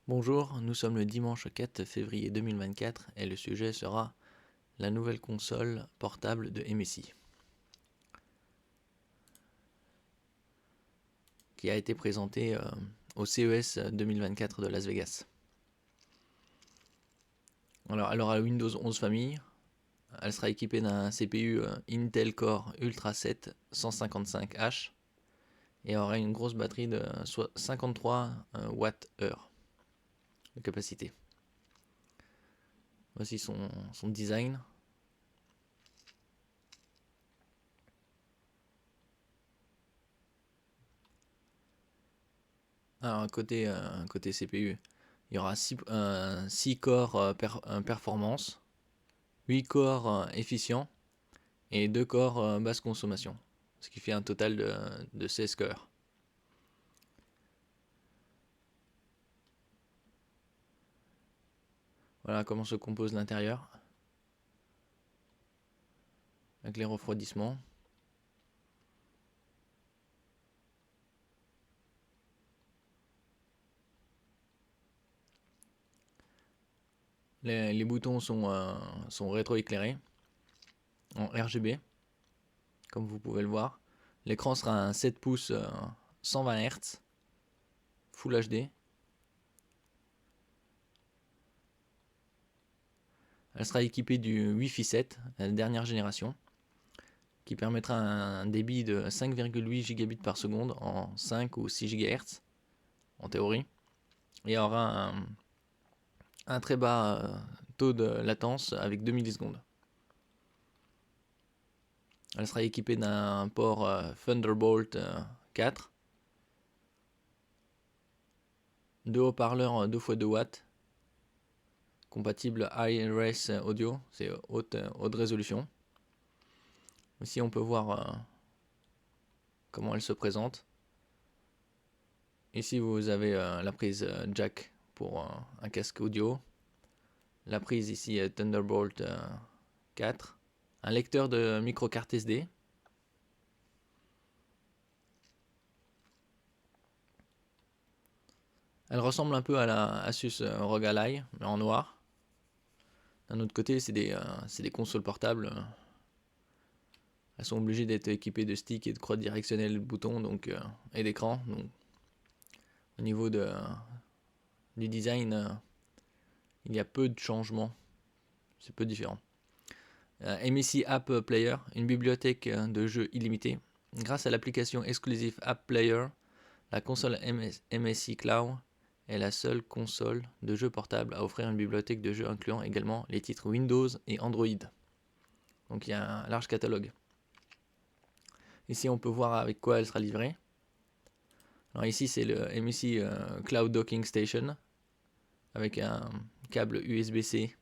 Bonjour, nous sommes le dimanche 4 février 2024 et le sujet sera la nouvelle console portable de MSI qui a été présentée au CES 2024 de Las Vegas. Alors, elle aura Windows 11 famille, elle sera équipée d'un CPU Intel Core Ultra 7 155H et aura une grosse batterie de 53 Wh de capacité. Voici son design. Alors, côté CPU, il y aura 6 corps performance, 8 corps efficients et 2 corps basse consommation, ce qui fait un total de 16 cœurs. Voilà comment se compose l'intérieur, avec les refroidissements. Les boutons sont rétroéclairés en RGB, comme vous pouvez le voir. L'écran sera un 7 pouces 120 Hz, Full HD. Elle sera équipée du Wi-Fi 7, la dernière génération, qui permettra un débit de 5,8 Gbps par seconde en 5 ou 6 GHz, en théorie. Et aura un très bas taux de latence avec 2 millisecondes. Elle sera équipée d'un port Thunderbolt 4, deux haut-parleurs 2x2 watts, compatible Hi-Res Audio, c'est haute résolution. Ici on peut voir comment elle se présente. Ici vous avez la prise jack pour un casque audio, la prise ici Thunderbolt 4, un lecteur de micro-carte SD. Elle ressemble un peu à la Asus ROG Ally, mais en noir. D'un autre côté, c'est des consoles portables. Elles sont obligées d'être équipées de sticks et de croix directionnelles de boutons et d'écran. Donc, au niveau du design, il y a peu de changements. C'est peu différent. MSI App Player, une bibliothèque de jeux illimitée. Grâce à l'application exclusive App Player, la console MSI Cloud est la seule console de jeux portable à offrir une bibliothèque de jeux incluant également les titres Windows et Android. Donc il y a un large catalogue. Ici on peut voir avec quoi elle sera livrée. Alors ici c'est le MSI Cloud Docking Station avec un câble USB-C.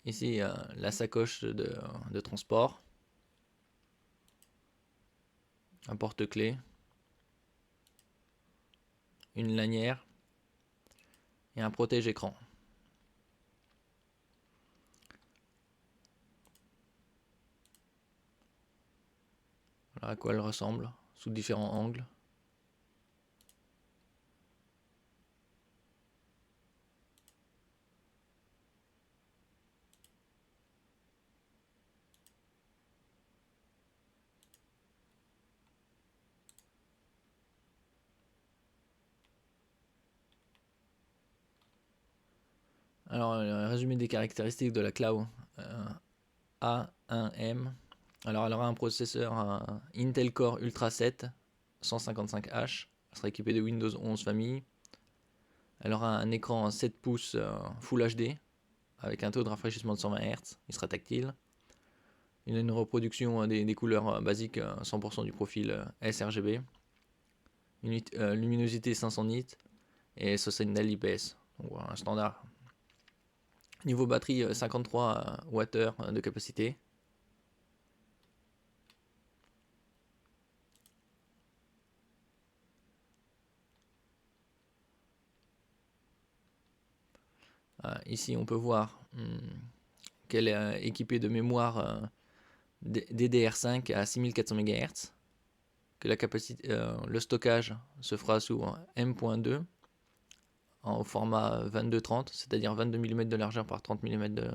Ici la sacoche de transport, un porte-clés, une lanière et un protège-écran. Voilà à quoi elle ressemble sous différents angles. Alors, résumé des caractéristiques de la Cloud A1M. Alors, elle aura un processeur Intel Core Ultra 7 155H. Elle sera équipée de Windows 11 famille. Elle aura un écran 7 pouces Full HD avec un taux de rafraîchissement de 120 Hz. Il sera tactile. Il a une reproduction des couleurs basiques 100% du profil sRGB. Une luminosité 500 nits et 70 IPS. Donc voilà, un standard. Niveau batterie, 53 Wh de capacité. Ici, on peut voir qu'elle est équipée de mémoire DDR5 à 6400 MHz. que la capacité, le stockage se fera sous M.2 en format 22-30, c'est-à-dire 22 mm de largeur par 30 mm de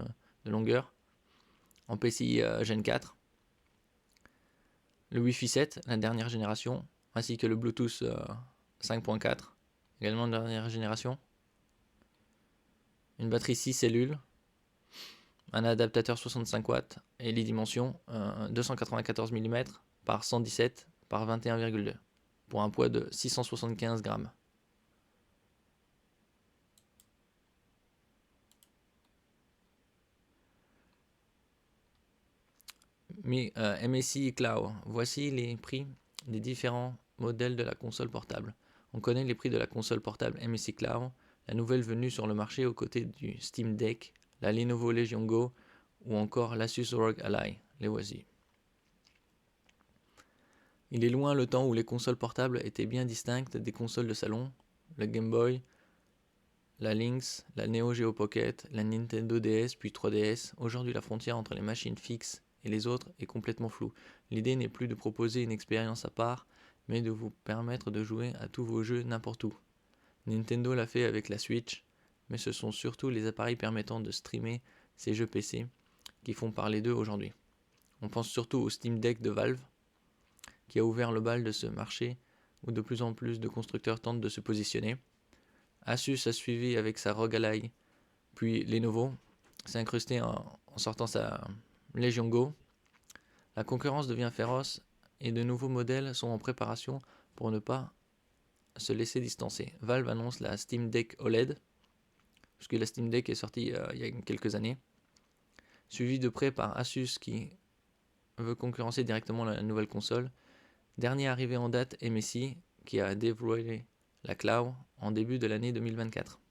longueur, en PCI Gen 4. Le Wi-Fi 7, la dernière génération, ainsi que le Bluetooth 5.4, également de dernière génération. Une batterie 6 cellules, un adaptateur 65 watts et les dimensions 294 mm par 117 par 21,2 pour un poids de 675 grammes. MSI Cloud, voici les prix des différents modèles de la console portable. On connaît les prix de la console portable MSI Cloud, la nouvelle venue sur le marché aux côtés du Steam Deck, la Lenovo Legion Go ou encore l'Asus ROG Ally. Les voici. Il est loin le temps où les consoles portables étaient bien distinctes des consoles de salon, le Game Boy, la Lynx, la Neo Geo Pocket, la Nintendo DS puis 3DS. Aujourd'hui, la frontière entre les machines fixes et les autres est complètement floue. L'idée n'est plus de proposer une expérience à part, mais de vous permettre de jouer à tous vos jeux n'importe où. Nintendo l'a fait avec la Switch, mais ce sont surtout les appareils permettant de streamer ces jeux PC qui font parler d'eux aujourd'hui. On pense surtout au Steam Deck de Valve, qui a ouvert le bal de ce marché où de plus en plus de constructeurs tentent de se positionner. Asus a suivi avec sa ROG Ally, puis Lenovo s'est incrusté en sortant sa Legion Go. La concurrence devient féroce et de nouveaux modèles sont en préparation pour ne pas se laisser distancer. Valve annonce la Steam Deck OLED, puisque la Steam Deck est sortie il y a quelques années, suivi de près par Asus qui veut concurrencer directement la nouvelle console. Dernier arrivé en date, MSI, qui a dévoilé la cloud en début de l'année 2024.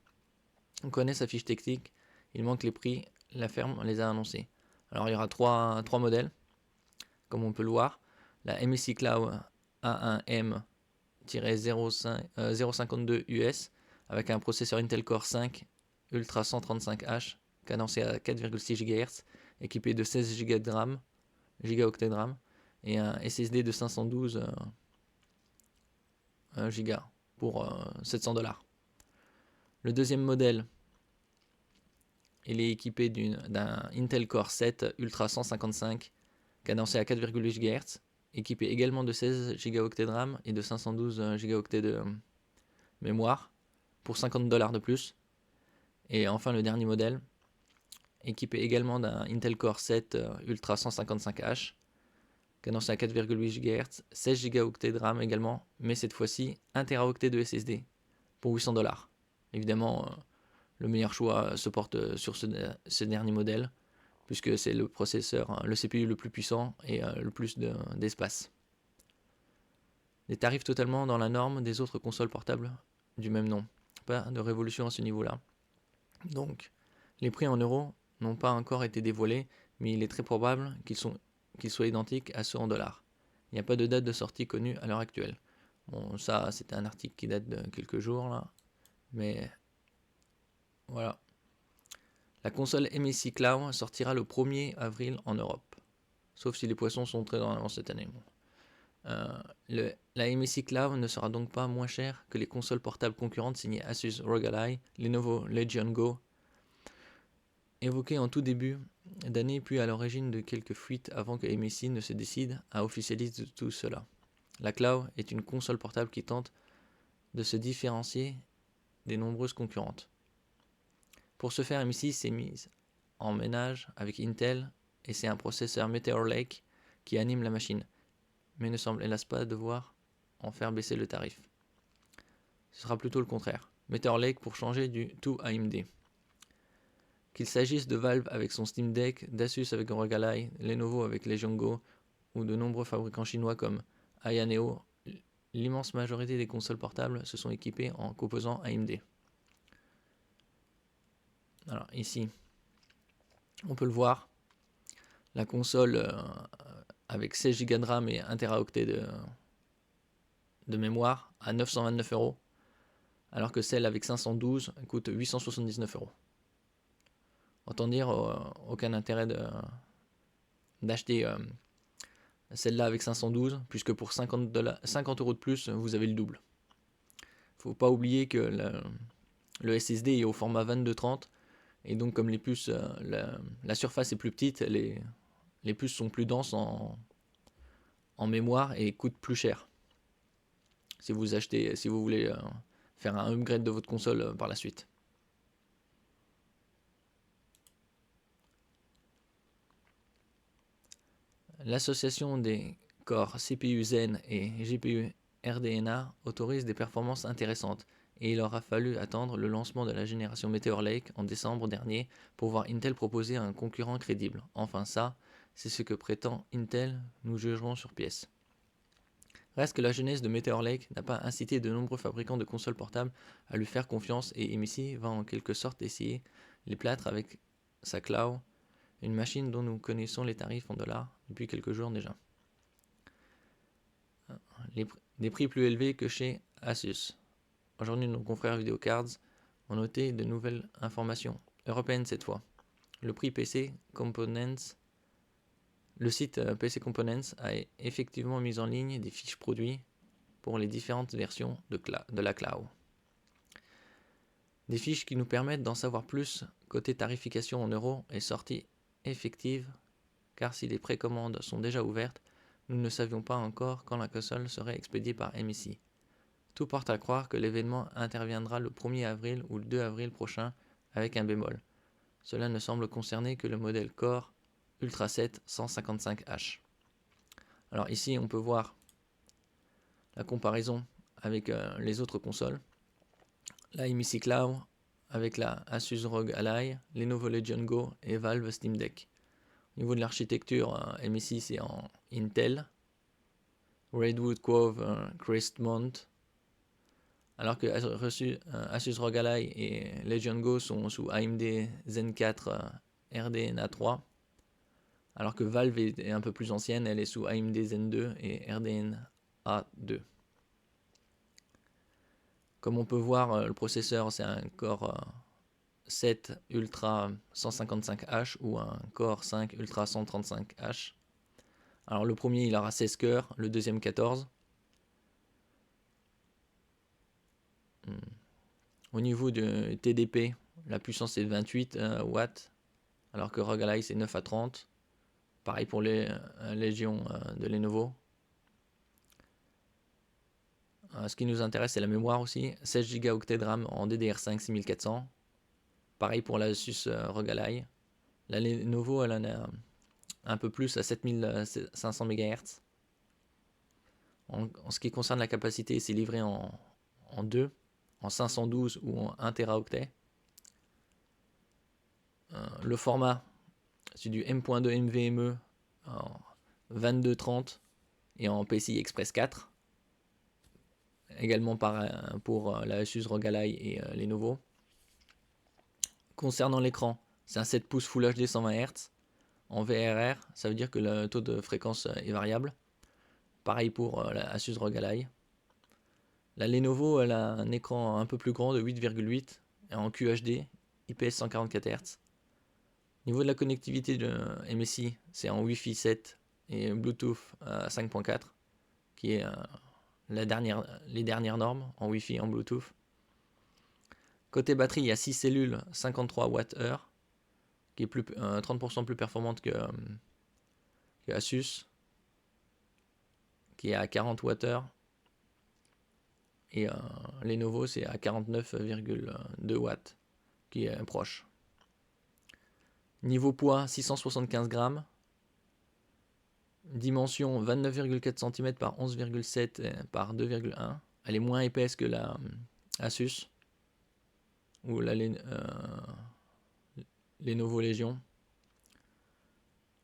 On connaît sa fiche technique, il manque les prix, la firme les a annoncés. Alors il y aura trois modèles, comme on peut le voir. La MSI Cloud A1M-052 US avec un processeur Intel Core 5 Ultra 135H cadencé à 4,6 GHz, équipé de 16 Go de RAM, gigaoctets de RAM, et un SSD de 512 Go pour $700. Le deuxième modèle, il est équipé d'un Intel Core 7 Ultra 155 cadencé à 4,8 GHz, équipé également de 16 Go de RAM et de 512 Go de mémoire pour $50 de plus. Et enfin le dernier modèle, équipé également d'un Intel Core 7 Ultra 155H, cadencé à 4,8 GHz, 16 Go de RAM également, mais cette fois-ci 1 Teraoctet de SSD pour $800. Évidemment, le meilleur choix se porte sur ce dernier modèle, puisque c'est le processeur, le CPU le plus puissant et le plus d'espace. Des tarifs totalement dans la norme des autres consoles portables du même nom. Pas de révolution à ce niveau-là. Donc, les prix en euros n'ont pas encore été dévoilés, mais il est très probable qu'ils soient identiques à ceux en dollars. Il n'y a pas de date de sortie connue à l'heure actuelle. Bon, ça, c'était un article qui date de quelques jours, là. Mais, voilà. La console MSI Cloud sortira le 1er avril en Europe. Sauf si les poissons sont très en avance cette année. Bon. La MSI Cloud ne sera donc pas moins chère que les consoles portables concurrentes signées Asus ROG Ally, Lenovo Legion Go, évoquées en tout début d'année puis à l'origine de quelques fuites avant que MSI ne se décide à officialiser tout cela. La Cloud est une console portable qui tente de se différencier des nombreuses concurrentes. Pour ce faire, MSI s'est mise en ménage avec Intel et c'est un processeur Meteor Lake qui anime la machine, mais ne semble hélas pas devoir en faire baisser le tarif. Ce sera plutôt le contraire. Meteor Lake pour changer du tout AMD. Qu'il s'agisse de Valve avec son Steam Deck, d'Asus avec ROG Ally, Lenovo avec Legion Go ou de nombreux fabricants chinois comme Aya Neo, l'immense majorité des consoles portables se sont équipées en composants AMD. Alors ici, on peut le voir, la console avec 16 Go de RAM et 1 Teraoctet de mémoire à 929 €, alors que celle avec 512 coûte 879 €. Autant dire aucun intérêt d'acheter celle-là avec 512, puisque pour 50 € de plus, vous avez le double. Faut pas oublier que le SSD est au format 2230, et donc comme les puces, la surface est plus petite, les puces sont plus denses en mémoire et coûtent plus cher. Si vous voulez faire un upgrade de votre console par la suite. L'association des corps CPU Zen et GPU RDNA autorise des performances intéressantes, et il aura fallu attendre le lancement de la génération Meteor Lake en décembre dernier pour voir Intel proposer un concurrent crédible. Enfin ça, c'est ce que prétend Intel, nous jugerons sur pièce. Reste que la jeunesse de Meteor Lake n'a pas incité de nombreux fabricants de consoles portables à lui faire confiance, et MSI va en quelque sorte essayer les plâtres avec sa Cloud, une machine dont nous connaissons les tarifs en dollars depuis quelques jours déjà. Des prix plus élevés que chez Asus. Aujourd'hui, nos confrères Videocards ont noté de nouvelles informations, européennes cette fois. Le prix PC Components, le site PC Components a effectivement mis en ligne des fiches produits pour les différentes versions de la cloud. Des fiches qui nous permettent d'en savoir plus côté tarification en euros et sortie effective, car si les précommandes sont déjà ouvertes, nous ne savions pas encore quand la console serait expédiée par MSI. Tout porte à croire que l'événement interviendra le 1er avril ou le 2 avril prochain, avec un bémol. Cela ne semble concerner que le modèle Core Ultra 7 155H. Alors ici, on peut voir la comparaison avec les autres consoles. La MSI Cloud avec la Asus ROG Ally, Lenovo Legion Go et Valve Steam Deck. Au niveau de l'architecture, MSI c'est en Intel, Redwood Cove Crestmont, alors que Asus ROG Ally et Legion Go sont sous AMD Zen 4 RDNA 3, alors que Valve est un peu plus ancienne, elle est sous AMD Zen 2 et RDNA 2. Comme on peut voir, le processeur c'est un Core 7 Ultra 155H ou un Core 5 Ultra 135H. Alors le premier il aura 16 cœurs, le deuxième 14. Au niveau de TDP, la puissance est de 28 watts, alors que ROG Ally c'est 9 à 30. Pareil pour les Légion de Lenovo. Ce qui nous intéresse c'est la mémoire aussi, 16 Go de RAM en DDR5 6400. Pareil pour la Asus ROG Ally. La Lenovo elle en a un peu plus à 7500 MHz. En ce qui concerne la capacité, c'est livré en 2, en 512 ou en 1 Teraoctet. Le format, c'est du M.2 NVMe en 2230 et en PCI Express 4. Également pour la Asus ROG Ally et Lenovo. Concernant l'écran, c'est un 7 pouces Full HD 120 Hz. En VRR, ça veut dire que le taux de fréquence est variable. Pareil pour la Asus ROG Ally. La Lenovo elle a un écran un peu plus grand de 8,8 en QHD, IPS 144 Hz. Niveau de la connectivité de MSI, c'est en Wi-Fi 7 et Bluetooth 5.4, qui est les dernières normes en Wi-Fi et en Bluetooth. Côté batterie, il y a 6 cellules 53 Wh, qui est 30% plus performante que Asus, qui est à 40 Wh. Et Lenovo, c'est à 49,2 watts, qui est proche. Niveau poids, 675 grammes. Dimension 29,4 cm par 11,7 par 2,1. Elle est moins épaisse que la Asus ou la Lenovo Legion.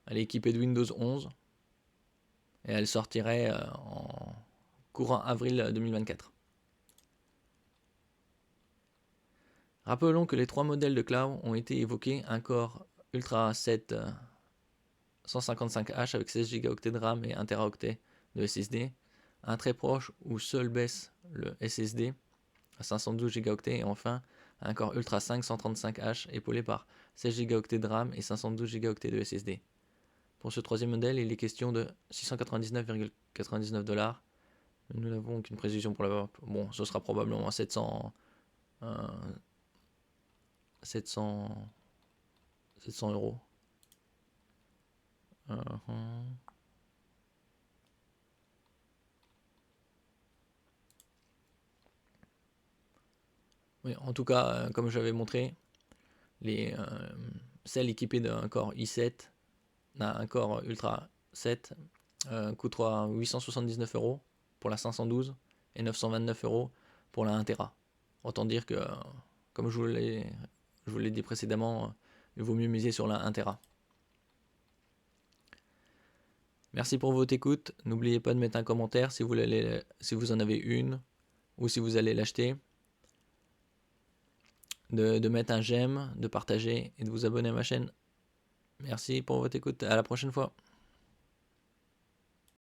Elle est équipée de Windows 11 et elle sortirait en courant avril 2024. Rappelons que les trois modèles de cloud ont été évoqués, un Core Ultra 7 155H avec 16 Go de RAM et 1 Teraoctet de SSD, un très proche où seul baisse le SSD à 512 Go et enfin un Core Ultra 5 135H épaulé par 16 Go de RAM et 512 Go de SSD. Pour ce troisième modèle, il est question de 699,99 $. Nous n'avons qu'une précision pour la... Bon, ce sera probablement 700 euros. Oui, en tout cas, comme j'avais montré, celle équipée d'un Core i7, un Core Ultra 7, coûtera 879 € pour la 512 et 929 € pour la 1 Tera. Autant dire que, comme je vous l'ai dit précédemment, il vaut mieux miser sur la 1 Tera. Merci pour votre écoute. N'oubliez pas de mettre un commentaire si vous en avez une ou si vous allez l'acheter. De mettre un j'aime, de partager et de vous abonner à ma chaîne. Merci pour votre écoute. À la prochaine fois.